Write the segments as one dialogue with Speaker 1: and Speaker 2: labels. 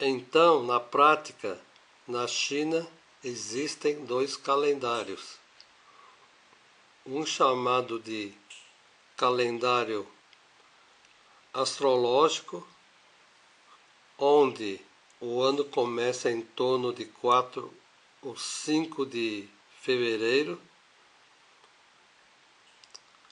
Speaker 1: Então, na prática, na China existem dois calendários. Um chamado de calendário astrológico, onde o ano começa em torno de 4 ou 5 de fevereiro,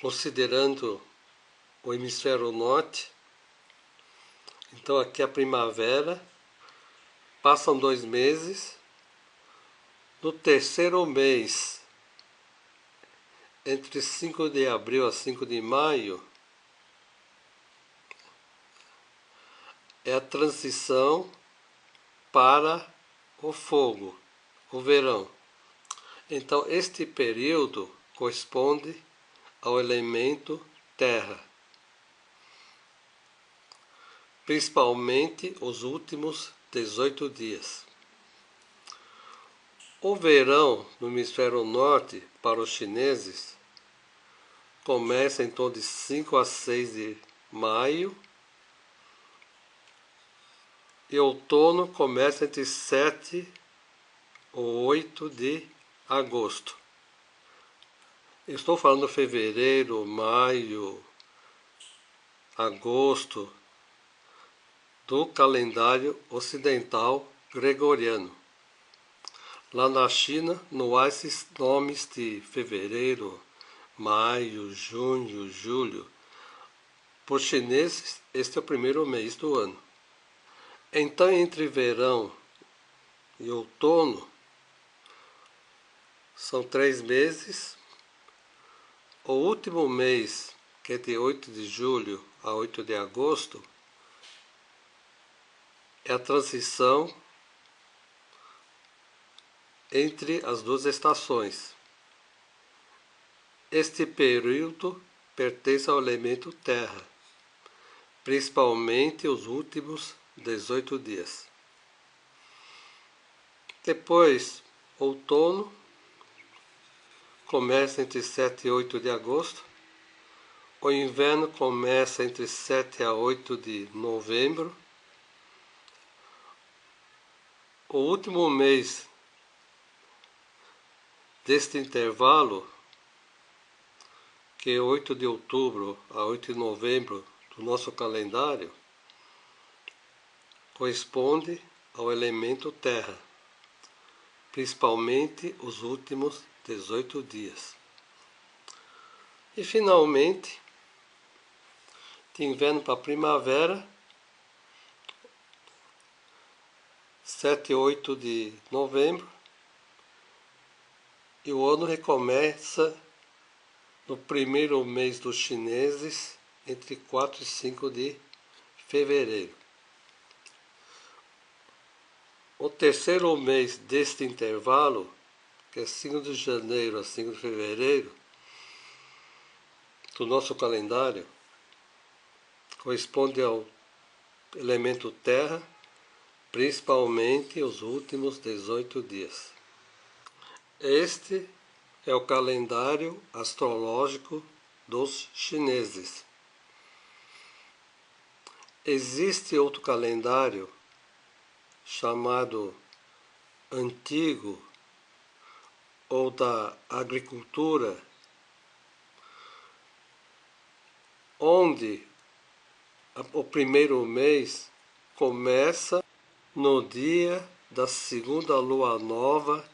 Speaker 1: considerando o hemisfério norte. Então aqui é a primavera, passam 2 meses, no terceiro mês, entre 5 de abril a 5 de maio, é a transição para o fogo, o verão. Então este período corresponde ao elemento terra, principalmente os últimos 18 dias. O verão no hemisfério norte, para os chineses, começa em torno de 5 a 6 de maio, e outono começa entre 7 ou 8 de agosto. Estou falando fevereiro, maio, agosto, do calendário ocidental gregoriano. Lá na China não há esses nomes de fevereiro, maio, junho, julho. Para os chineses, este é o primeiro mês do ano. Então, entre verão e outono, são 3 meses. O último mês, que é de 8 de julho a 8 de agosto, é a transição entre as duas estações. Este período pertence ao elemento terra, principalmente os últimos 18 dias. Depois, outono começa entre 7 e 8 de agosto. O inverno começa entre 7 a 8 de novembro. O último mês deste intervalo, que é 8 de outubro a 8 de novembro do nosso calendário, corresponde ao elemento terra, principalmente os últimos 18 dias. E finalmente, de inverno para primavera, 7 e 8 de novembro, e o ano recomeça no primeiro mês dos chineses, entre 4 e 5 de fevereiro. O terceiro mês deste intervalo, que é 5 de janeiro a 5 de fevereiro, do nosso calendário, corresponde ao elemento terra, principalmente os últimos 18 dias. Este é o calendário astrológico dos chineses. Existe outro calendário chamado antigo ou da agricultura, onde o primeiro mês começa no dia da segunda lua nova,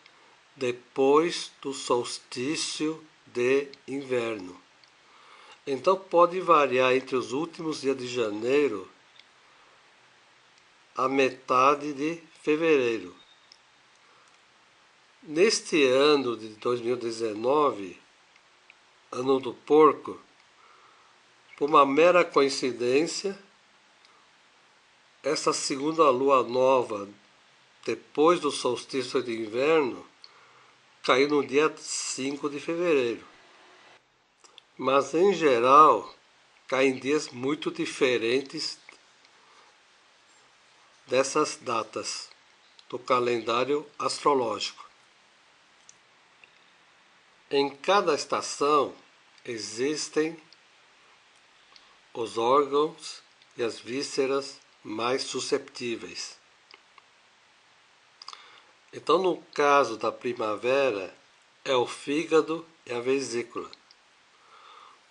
Speaker 1: depois do solstício de inverno. Então pode variar entre os últimos dias de janeiro a metade de fevereiro. Neste ano de 2019, ano do porco, por uma mera coincidência, essa segunda lua nova, depois do solstício de inverno, caiu no dia 5 de fevereiro. Mas, em geral, cai em dias muito diferentes dessas datas do calendário astrológico. Em cada estação existem os órgãos e as vísceras mais susceptíveis. Então, no caso da primavera, é o fígado e a vesícula.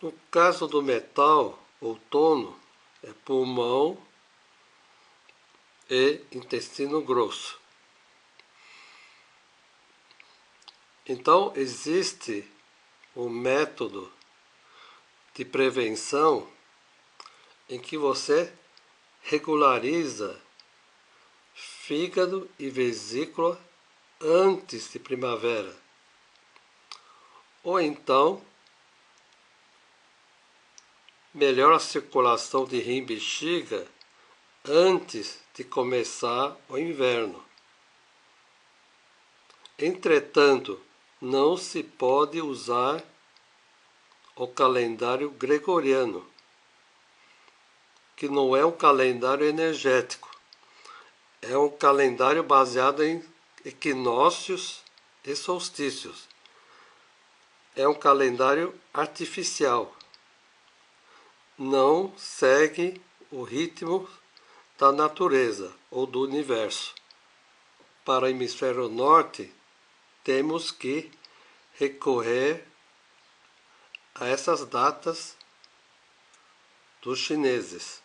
Speaker 1: No caso do metal, outono, é pulmão e intestino grosso. Então, existe um método de prevenção em que você regulariza fígado e vesícula antes de primavera. Ou então, melhora a circulação de rim e bexiga antes de começar o inverno. Entretanto, não se pode usar o calendário gregoriano, que não é um calendário energético, é um calendário baseado em equinócios e solstícios. É um calendário artificial, não segue o ritmo da natureza ou do universo. Para o hemisfério norte, temos que recorrer a essas datas dos chineses.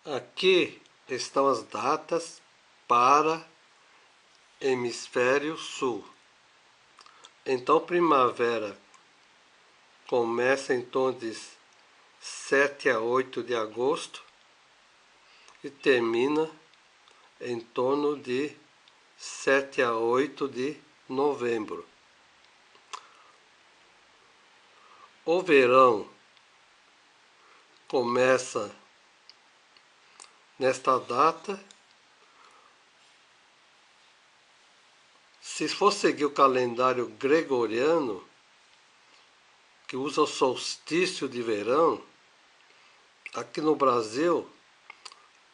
Speaker 1: Aqui estão as datas para hemisfério sul. Então, primavera começa em torno de 7 a 8 de agosto e termina em torno de 7 a 8 de novembro. O verão começa nesta data. Se for seguir o calendário gregoriano, que usa o solstício de verão, aqui no Brasil,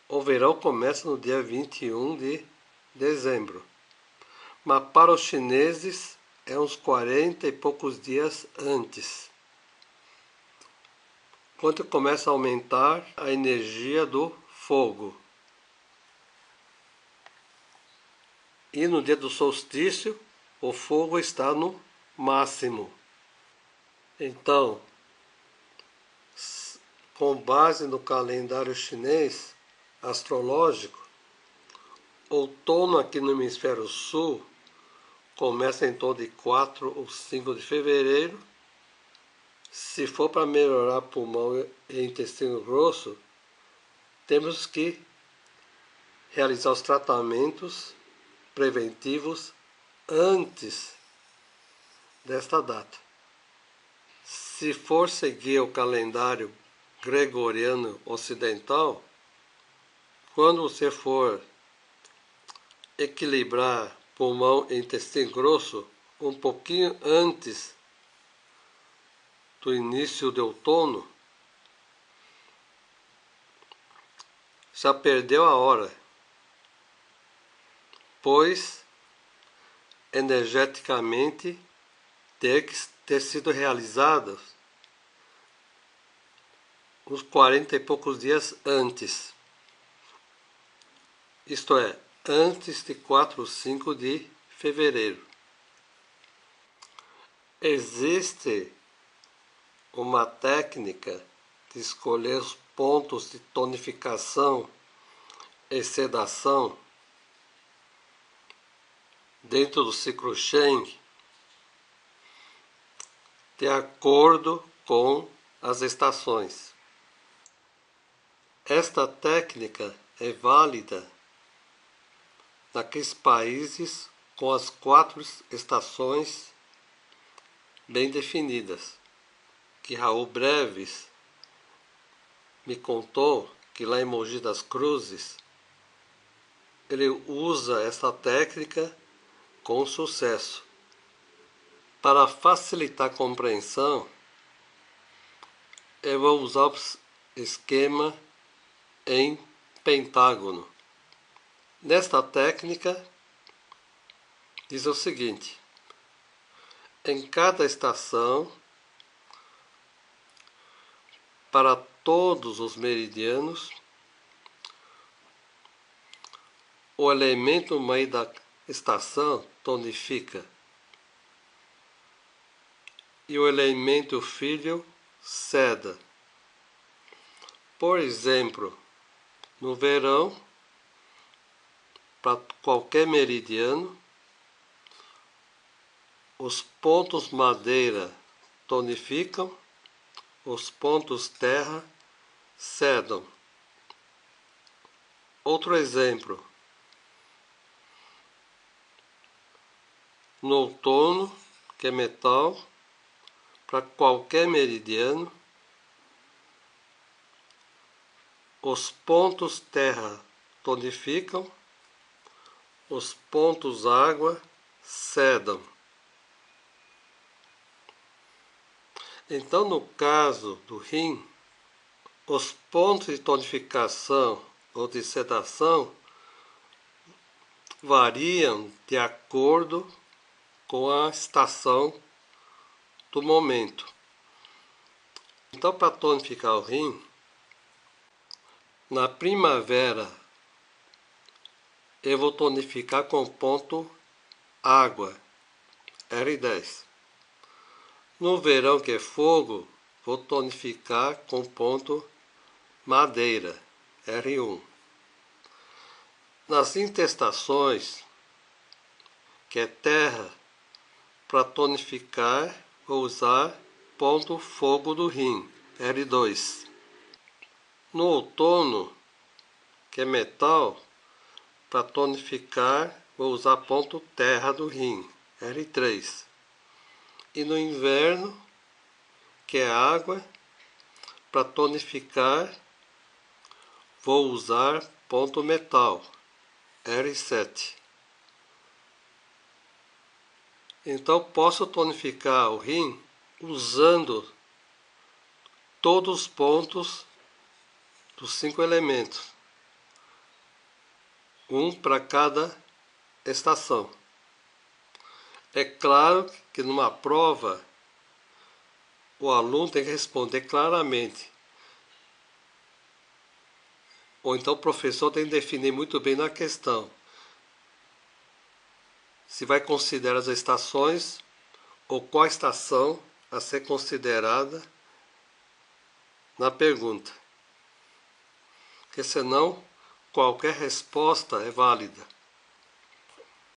Speaker 1: o verão começa no dia 21 de dezembro. Mas para os chineses é uns 40 e poucos dias antes, quando começa a aumentar a energia do fogo. E no dia do solstício, o fogo está no máximo. Então, com base no calendário chinês astrológico, outono aqui no hemisfério sul começa em torno de 4 ou 5 de fevereiro. Se for para melhorar pulmão e intestino grosso, temos que realizar os tratamentos preventivos antes desta data. Se for seguir o calendário gregoriano ocidental, quando você for equilibrar pulmão e intestino grosso um pouquinho antes do início de outono, já perdeu a hora, pois energeticamente ter que ter sido realizados uns 40 e poucos dias antes, isto é, antes de 4 ou 5 de fevereiro. Existe uma técnica de escolher os pontos de tonificação e sedação dentro do ciclo Shen, de acordo com as estações. Esta técnica é válida naqueles países com as 4 estações bem definidas, que Raul Breves me contou que lá em Mogi das Cruzes ele usa essa técnica com sucesso. Para facilitar a compreensão, eu vou usar o esquema em pentágono. Nesta técnica, diz o seguinte: em cada estação, para todos os meridianos, o elemento mãe da estação tonifica. E o elemento filho ceda. Por exemplo, no verão, para qualquer meridiano, os pontos madeira tonificam, os pontos terra cedam. Outro exemplo, no outono, que é metal, para qualquer meridiano, os pontos terra tonificam, os pontos água cedam. Então, no caso do rim, os pontos de tonificação ou de sedação variam de acordo com a estação do momento. Então, para tonificar o rim, na primavera eu vou tonificar com o ponto água, R10. No verão, que é fogo, vou tonificar com o ponto madeira, R1. Nas intestações, que é terra, para tonificar vou usar ponto fogo do rim, R2. No outono, que é metal, para tonificar vou usar ponto terra do rim, R3. E no inverno, que é água, para tonificar vou usar ponto metal, R7. Então posso tonificar o rim usando todos os pontos dos 5 elementos, um para cada estação. É claro que numa prova o aluno tem que responder claramente, ou então o professor tem que definir muito bem na questão se vai considerar as estações ou qual estação a ser considerada na pergunta, porque senão qualquer resposta é válida.